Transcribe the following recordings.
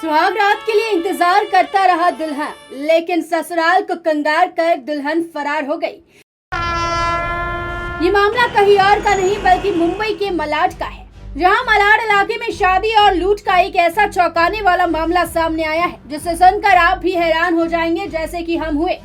सुहाग रात के लिए इंतजार करता रहा दुल्हन, लेकिन ससुराल को कंगाल कर दुल्हन फरार हो गई। ये मामला कहीं और का नहीं बल्कि मुंबई के मलाड का है, जहां मलाड इलाके में शादी और लूट का एक ऐसा चौंकाने वाला मामला सामने आया है जिसे सुनकर आप भी हैरान हो जाएंगे जैसे कि हम हुए।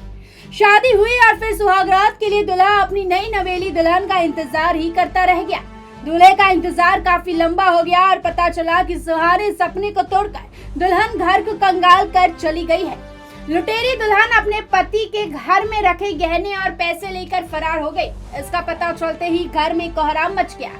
शादी हुई और फिर सुहाग रात के लिए दूल्हा अपनी नई नवेली दुल्हन का इंतजार ही करता रह गया। दूल्हे का इंतजार काफी लंबा हो गया और पता चला कि सुहाने सपने को तोड़कर दुल्हन घर को कंगाल कर चली गई है। लुटेरी दुल्हन अपने पति के घर में रखे गहने और पैसे लेकर फरार हो गई। इसका पता चलते ही घर में कोहराम मच गया।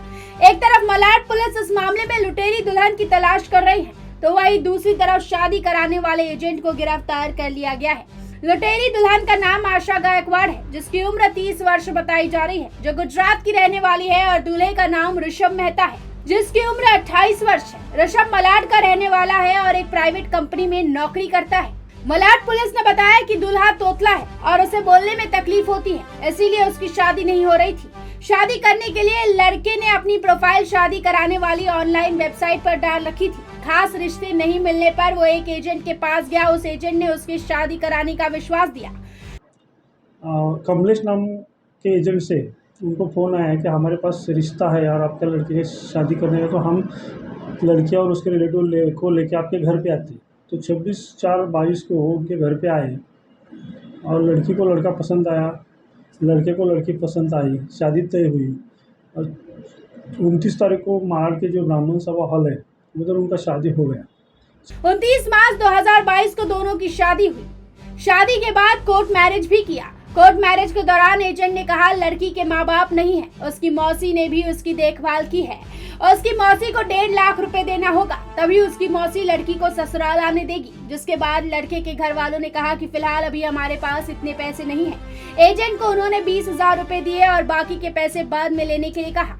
एक तरफ मलाड पुलिस इस मामले में लुटेरी दुल्हन की तलाश कर रही है, तो वहीं दूसरी तरफ शादी कराने वाले एजेंट को गिरफ्तार कर लिया गया है। लुटेरी दुल्हन का नाम आशा गायकवाड़ है, जिसकी उम्र 30 वर्ष बताई जा रही है, जो गुजरात की रहने वाली है, और दूल्हे का नाम ऋषभ मेहता है, जिसकी उम्र 28 वर्ष है। ऋषभ मलाड का रहने वाला है और एक प्राइवेट कंपनी में नौकरी करता है। मलाड पुलिस ने बताया कि दूल्हा तोतला है और उसे बोलने में तकलीफ होती है, इसीलिए उसकी शादी नहीं हो रही थी। शादी करने के लिए लड़के ने अपनी प्रोफाइल शादी कराने वाली ऑनलाइन वेबसाइट पर डाल रखी थी। खास रिश्ते नहीं मिलने पर वो एक एजेंट के पास गया। उस एजेंट ने उसकी शादी कराने का विश्वास दिया। कमलेश नाम के एजेंट से उनको फ़ोन आया है कि हमारे पास रिश्ता है और आपके लड़के की शादी करने का, तो हम लड़कियां और उसके रिलेटिव को लेके आपके घर पे आते। तो 26/4/22 को उनके घर पे आए और लड़की को लड़का पसंद आया, लड़के को लड़की पसंद आई, शादी तय हुई। और 29 तारीख को मलाड के जो ब्राह्मण सभा हॉल है उधर उनका शादी हो गया। 29 मार्च 2022 को दोनों की शादी हुई। शादी के बाद कोर्ट मैरिज भी किया। कोर्ट मैरिज के दौरान एजेंट ने कहा लड़की के माँ बाप नहीं है, उसकी मौसी ने भी उसकी देखभाल की है और उसकी मौसी को 1.5 लाख रुपए देना होगा, तभी उसकी मौसी लड़की को ससुराल आने देगी। जिसके बाद लड़के के घर वालों ने कहा कि फिलहाल अभी हमारे पास इतने पैसे नहीं है। एजेंट को उन्होंने 20,000 रुपए दिए और बाकी के पैसे बाद में लेने के लिए कहा।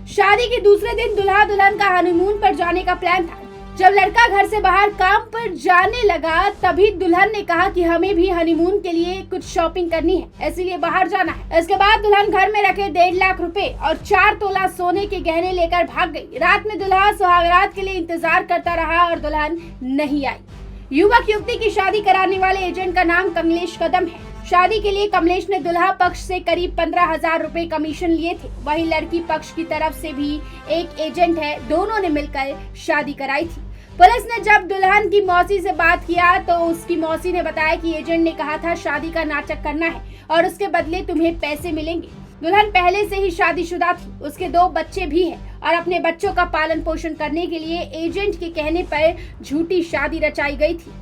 शादी के दूसरे दिन दूल्हा दुल्हन का हनीमून पर जाने का प्लान था। जब लड़का घर से बाहर काम पर जाने लगा तभी दुल्हन ने कहा कि हमें भी हनीमून के लिए कुछ शॉपिंग करनी है, इसलिए बाहर जाना है। इसके बाद दुल्हन घर में रखे 1.5 लाख रुपए और 4 तोला सोने के गहने लेकर भाग गई। रात में दूल्हा सुहागरात के लिए इंतजार करता रहा और दुल्हन नहीं आई। युवक युवती की शादी कराने वाले एजेंट का नाम कमलेश कदम है। शादी के लिए कमलेश ने दुल्हा पक्ष से करीब 15,000 रुपए कमीशन लिए थे। वहीं लड़की पक्ष की तरफ से भी एक एजेंट है, दोनों ने मिलकर शादी कराई थी। पुलिस ने जब दुल्हन की मौसी से बात किया तो उसकी मौसी ने बताया कि एजेंट ने कहा था शादी का नाटक करना है और उसके बदले तुम्हें पैसे मिलेंगे। दुल्हन पहले से ही शादीशुदा थी, उसके 2 बच्चे भी हैं और अपने बच्चों का पालन पोषण करने के लिए एजेंट के कहने पर झूठी शादी रचाई गई थी।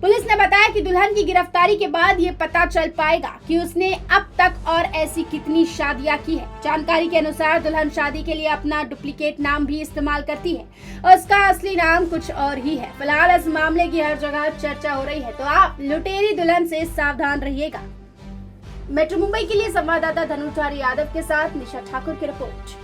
पुलिस ने बताया कि दुल्हन की गिरफ्तारी के बाद ये पता चल पाएगा कि उसने अब तक और ऐसी कितनी शादियां की है। जानकारी के अनुसार दुल्हन शादी के लिए अपना डुप्लीकेट नाम भी इस्तेमाल करती है और उसका असली नाम कुछ और ही है। फिलहाल इस मामले की हर जगह चर्चा हो रही है, तो आप लुटेरी दुल्हन से सावधान रहिएगा। मेट्रो मुंबई के लिए संवाददाता धनुष यादव के साथ निशा ठाकुर की रिपोर्ट।